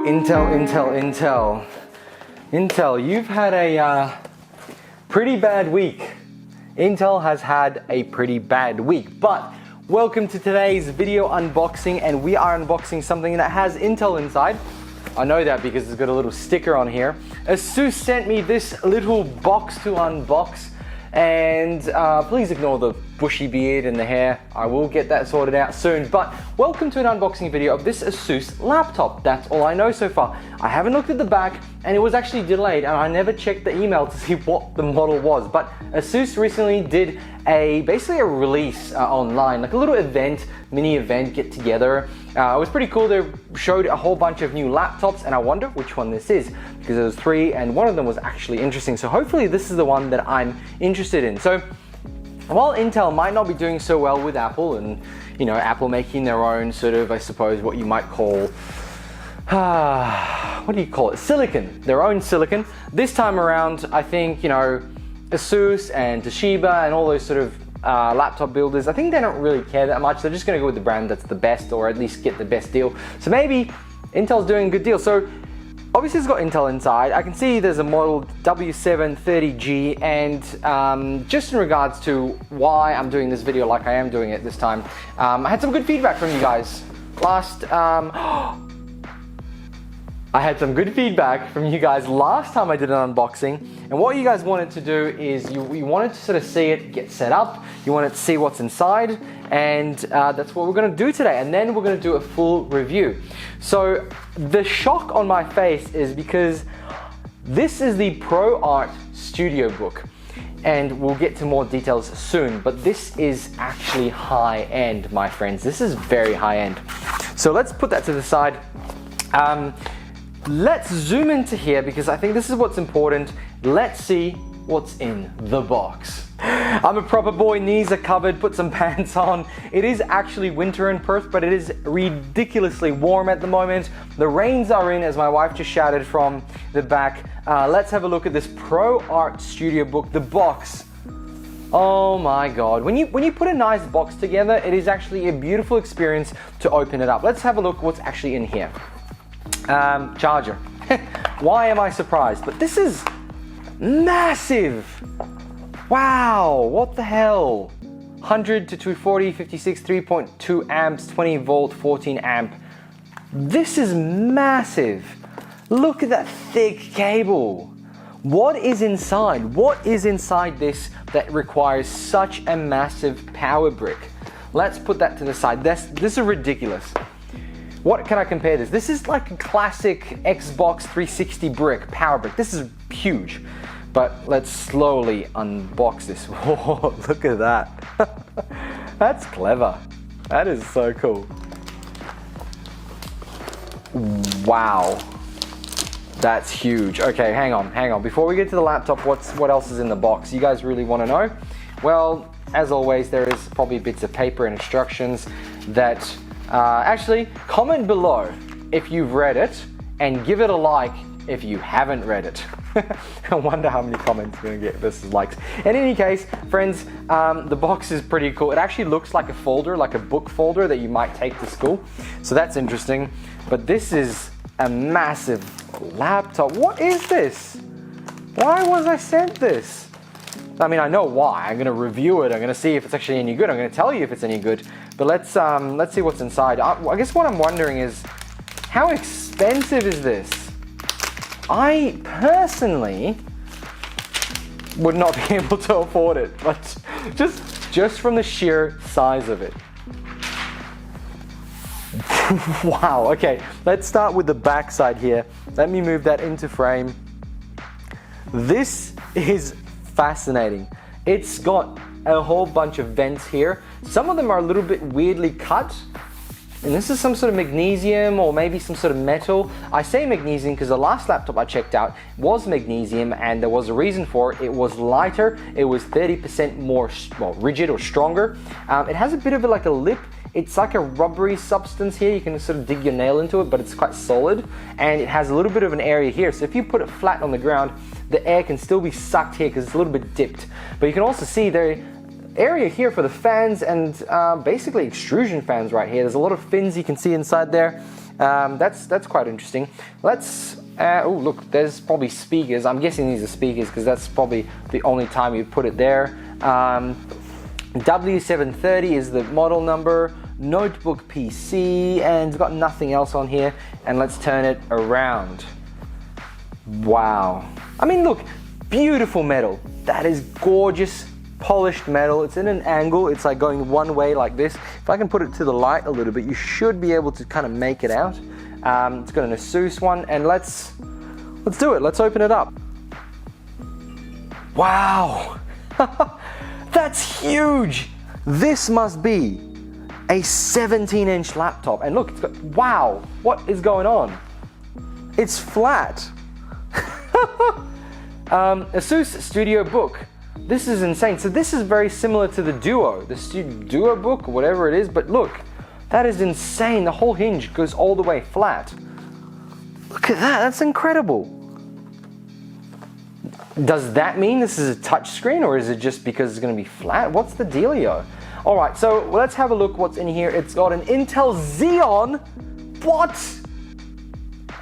Intel, you've had a pretty bad week. Intel has had a pretty bad week, but welcome to today's video unboxing, and we are unboxing something that has Intel inside. I know that because it's got a little sticker on here. ASUS sent me this little box to unbox, and please ignore the bushy beard and the hair. I will get that sorted out soon, but welcome to an unboxing video of this ASUS laptop. That's all I know so far. I haven't looked at the back, and it was actually delayed, and I never checked the email to see what the model was, but ASUS recently did basically a release online, like a little event, mini event, get together. It was pretty cool. They showed a whole bunch of new laptops, and I wonder which one this is, because there was three and one of them was actually interesting. So hopefully this is the one that I'm interested in. So while Intel might not be doing so well with Apple, and you know, Apple making their own sort of, I suppose, what you might call what do you call it? Silicon, their own silicon. This time around, I think, you know, ASUS and Toshiba and all those sort of laptop builders, I think they don't really care that much. They're just going to go with the brand that's the best, or at least get the best deal. So maybe Intel's doing a good deal. So obviously it's got Intel inside. I can see there's a model W730G, and just in regards to why I'm doing this video like I am doing it this time, I had some good feedback from you guys. I had some good feedback from you guys last time I did an unboxing, and what you guys wanted to do is you wanted to sort of see it get set up, you wanted to see what's inside, and that's what we're going to do today, and then we're going to do a full review. So the shock on my face is because this is the ProArt Studio Book, and we'll get to more details soon, but this is actually high-end, my friends. This is very high-end. So let's put that to the side. Let's zoom into here because I think this is what's important. Let's see what's in the box. I'm a proper boy, knees are covered, put some pants on. It is actually winter in Perth, but it is ridiculously warm at the moment. The rains are in, as my wife just shouted from the back. Let's have a look at this ProArt Studio Book, the box. Oh my God, when you put a nice box together, it is actually a beautiful experience to open it up. Let's have a look what's actually in here. Charger. Why am I surprised? But this is massive. Wow, what the hell? 100 to 240, 56, 3.2 amps, 20 volt, 14 amp. This is massive. Look at that thick cable. What is inside? What is inside this that requires such a massive power brick? Let's put that to the side. This is ridiculous. What can I compare this? This is like a classic Xbox 360 brick, power brick. This is huge, but let's slowly unbox this. Whoa, look at that. That's clever. That is so cool. Wow, that's huge. Okay, hang on. Before we get to the laptop, what else is in the box? You guys really want to know? Well, as always, there is probably bits of paper and instructions that actually, comment below if you've read it, and give it a like if you haven't read it. I wonder how many comments we're gonna get versus likes. In any case, friends, the box is pretty cool. It actually looks like a folder, like a book folder that you might take to school. So that's interesting. But this is a massive laptop. What is this? Why was I sent this? I mean, I know why. I'm gonna review it. I'm gonna see if it's actually any good. I'm gonna tell you if it's any good. But let's see what's inside. I guess what I'm wondering is, how expensive is this? I personally would not be able to afford it, but just from the sheer size of it. Wow. Okay, let's start with the back side here. Let me move that into frame. This is fascinating. It's got a whole bunch of vents here. Some of them are a little bit weirdly cut, and this is some sort of magnesium or maybe some sort of metal. I say magnesium because the last laptop I checked out was magnesium, and there was a reason for it. It was lighter, it was 30% more rigid or stronger. It has a bit of like a lip. It's like a rubbery substance here. You can sort of dig your nail into it, but it's quite solid, and it has a little bit of an area here. So if you put it flat on the ground, the air can still be sucked here because it's a little bit dipped. But you can also see the area here for the fans and basically extrusion fans right here. There's a lot of fins you can see inside there. That's quite interesting. Let's, oh look, there's probably speakers. I'm guessing these are speakers because that's probably the only time you put it there. W730 is the model number, notebook PC, and it's got nothing else on here. And let's turn it around. Wow. I mean, look, beautiful metal. That is gorgeous, polished metal. It's in an angle. It's like going one way like this. If I can put it to the light a little bit, you should be able to kind of make it out. It's got an Asus one, and let's do it. Let's open it up. Wow. That's huge. This must be a 17-inch laptop. And look, it's got, wow, what is going on? It's flat. Asus Studio Book. This is insane. So this is very similar to the Duo, the Duo Book, or whatever it is. But look, that is insane. The whole hinge goes all the way flat. Look at that. That's incredible. Does that mean this is a touch screen, or is it just because it's going to be flat? What's the dealio? All right, so let's have a look what's in here. It's got an Intel Xeon. What?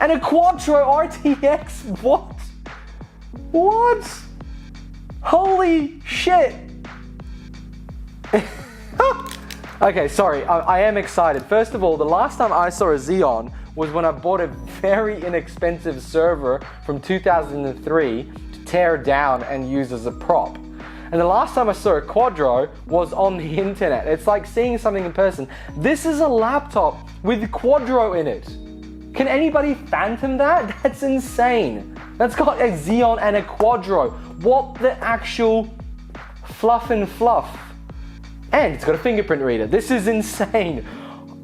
And a Quadro RTX. What? What? Holy shit. Okay, sorry, I am excited. First of all, the last time I saw a Xeon was when I bought a very inexpensive server from 2003 to tear down and use as a prop. And the last time I saw a Quadro was on the internet. It's like seeing something in person. This is a laptop with Quadro in it. Can anybody fathom that? That's insane. That's got a Xeon and a Quadro. What the actual fluff and fluff? And it's got a fingerprint reader. This is insane.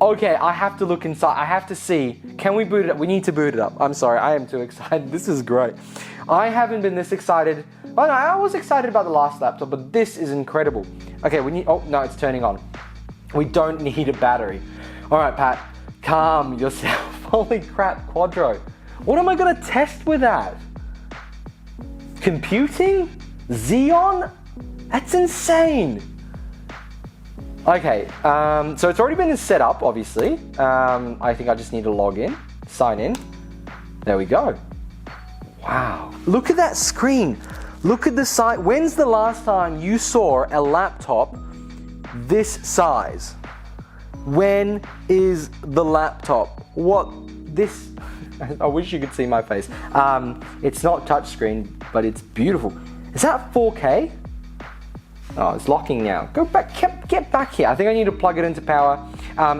Okay, I have to look inside. I have to see. Can we boot it up? We need to boot it up. I'm sorry, I am too excited. This is great. I haven't been this excited. Oh no, I was excited about the last laptop, but this is incredible. Okay, we need, oh no, it's turning on. We don't need a battery. All right, Pat, calm yourself. Holy crap, Quadro. What am I gonna test with that? Computing? Xeon? That's insane. Okay, so it's already been set up, obviously. I think I just need to log in, sign in. There we go. Wow, look at that screen. Look at the size. When's the last time you saw a laptop this size? When is the laptop? What, this, I wish you could see my face. It's not touchscreen, but it's beautiful. Is that 4K? Oh, it's locking now. Go back, get back here. I think I need to plug it into power.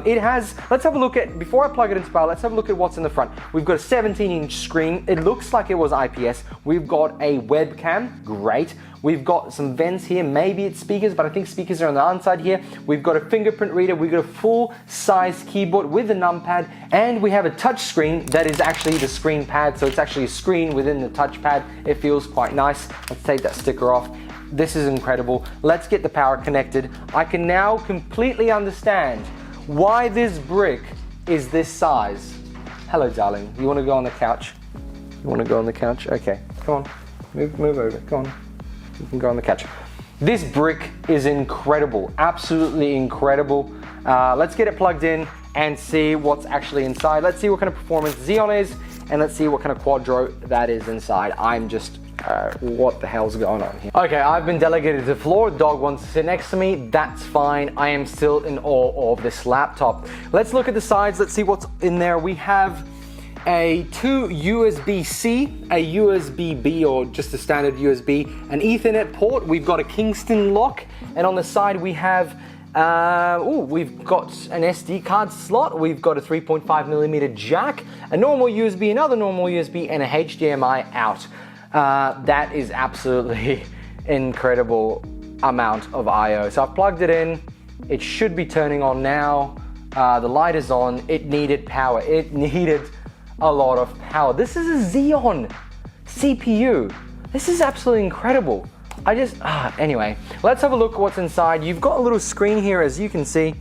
It has, let's have a look at, before I plug it into power, let's have a look at what's in the front. We've got a 17-inch screen. It looks like it was IPS. We've got a webcam, great. We've got some vents here, maybe it's speakers, but I think speakers are on the inside here. We've got a fingerprint reader. We've got a full-size keyboard with a numpad, and we have a touch screen that is actually the screen pad, so it's actually a screen within the touchpad. It feels quite nice. Let's take that sticker off. This is incredible. Let's get the power connected. I can now completely understand why this brick is this size. Hello, darling. You want to go on the couch? You want to go on the couch? Okay, come on. Move over. Come on. You can go on the couch. This brick is incredible. Absolutely incredible. Let's get it plugged in and see what's actually inside. Let's see what kind of performance Xeon is, and let's see what kind of Quadro that is inside. I'm just what the hell's going on here? Okay, I've been delegated to the floor. The dog wants to sit next to me. That's fine. I am still in awe of this laptop. Let's look at the sides. Let's see what's in there. We have two USB-C, a USB-B, or just a standard USB, an Ethernet port. We've got a Kingston lock, and on the side we have we've got an SD card slot. We've got a 3.5mm jack, a normal USB, another normal USB, and a HDMI out. That is absolutely incredible amount of I/O. So I've plugged it in. It should be turning on now. The light is on. It needed power. It needed a lot of power. This is a Xeon CPU. This is absolutely incredible. Anyway, let's have a look at what's inside. You've got a little screen here, as you can see.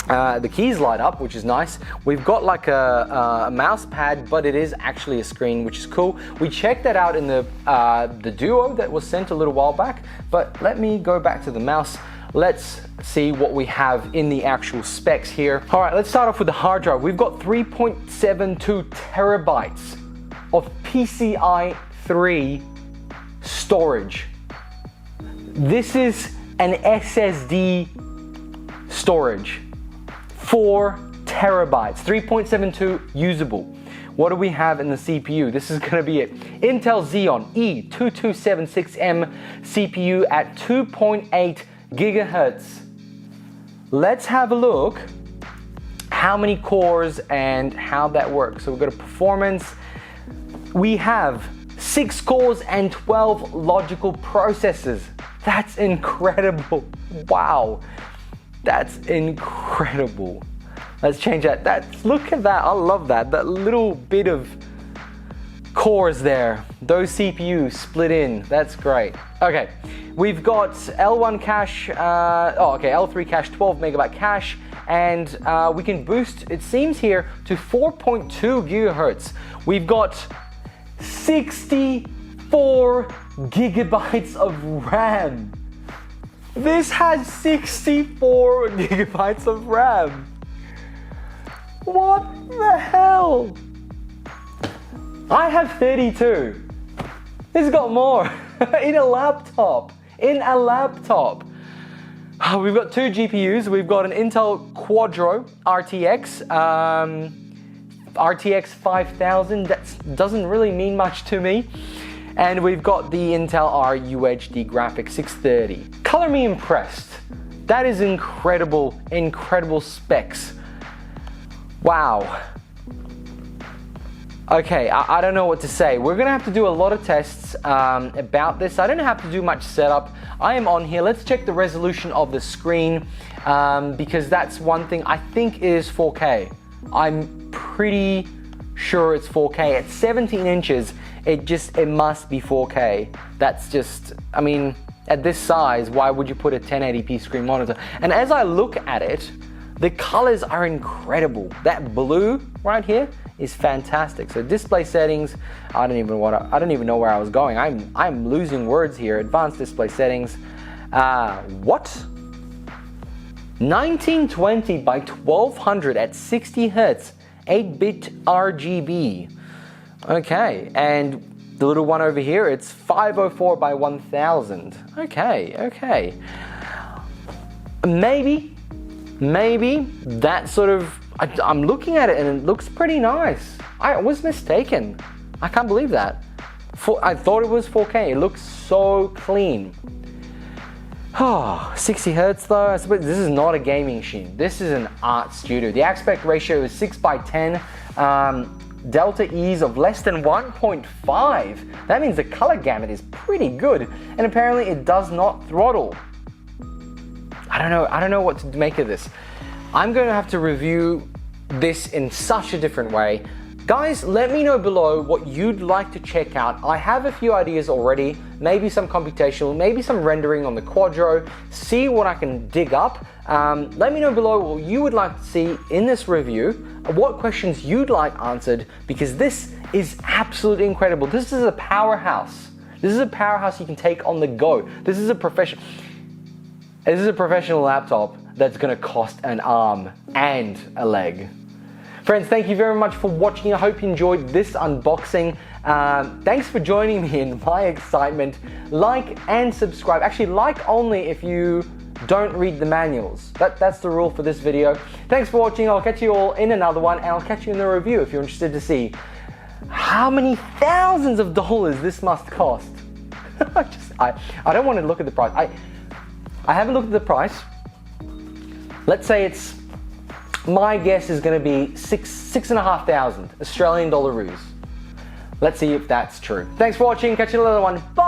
The keys light up, which is nice. We've got like a mouse pad, but it is actually a screen, which is cool. We checked that out in the Duo that was sent a little while back, but let me go back to the mouse. let's see what we have in the actual specs here. All right, let's start off with the hard drive. We've got 3.72 terabytes of PCI 3 storage. This is an SSD storage, 4 terabytes, 3.72 usable. What do we have in the CPU? This is going to be it. Intel Xeon E2276M CPU at 2.8 gigahertz. Let's have a look how many cores and how that works. So we've got a performance. We have 6 cores and 12 logical processors. That's incredible. Wow, that's incredible. Let's change that. Look at that, I love that. That little bit of cores there. Those CPUs split in, that's great. Okay, we've got L1 cache, L3 cache, 12 megabyte cache, and we can boost, it seems here, to 4.2 gigahertz. We've got 64 gigabytes of RAM. This has 64 gigabytes of RAM. What the hell? I have 32. This has got more in a laptop. We've got 2 GPUs. We've got an Intel Quadro RTX 5000. That doesn't really mean much to me. And we've got the Intel RUHD graphics 630. Color me impressed. That is incredible, incredible specs. Wow. Okay, I don't know what to say. We're gonna have to do a lot of tests about this. I don't have to do much setup. I am on here. Let's check the resolution of the screen because that's one thing I think is 4K. I'm pretty sure it's 4K. At 17 inches, it must be 4K. That's just, I mean, at this size, why would you put a 1080p screen monitor? And as I look at it, the colors are incredible. That blue right here is fantastic. So display settings, I don't even know where I was going. I'm losing words here. Advanced display settings. What? 1920 by 1200 at 60 hertz, 8-bit RGB. Okay, and the little one over here, it's 504 by 1000. Okay. Maybe that sort of, I'm looking at it and it looks pretty nice. I was mistaken. I can't believe that. I thought it was 4K. It looks so clean. 60 hertz though, I suppose this is not a gaming machine. This is an art studio. The aspect ratio is 6:10. Delta E's of less than 1.5. That means the color gamut is pretty good. And apparently it does not throttle. I don't know what to make of this. I'm going to have to review this in such a different way. Guys, let me know below what you'd like to check out. I have a few ideas already, maybe some computational, maybe some rendering on the Quadro, see what I can dig up. Let me know below what you would like to see in this review, what questions you'd like answered, because this is absolutely incredible. This is a powerhouse. This is a powerhouse you can take on the go. This is a professional laptop that's gonna cost an arm and a leg. Friends, thank you very much for watching. I hope you enjoyed this unboxing. Thanks for joining me in my excitement. Like and subscribe. Actually, like only if you don't read the manuals. That's the rule for this video. Thanks for watching. I'll catch you all in another one, and I'll catch you in the review if you're interested to see how many thousands of dollars this must cost. I don't want to look at the price. I haven't looked at the price. Let's say it's, my guess is going to be $6,500 Australian dollaroos. Let's see if that's true. Thanks for watching. Catch you in another one. Bye.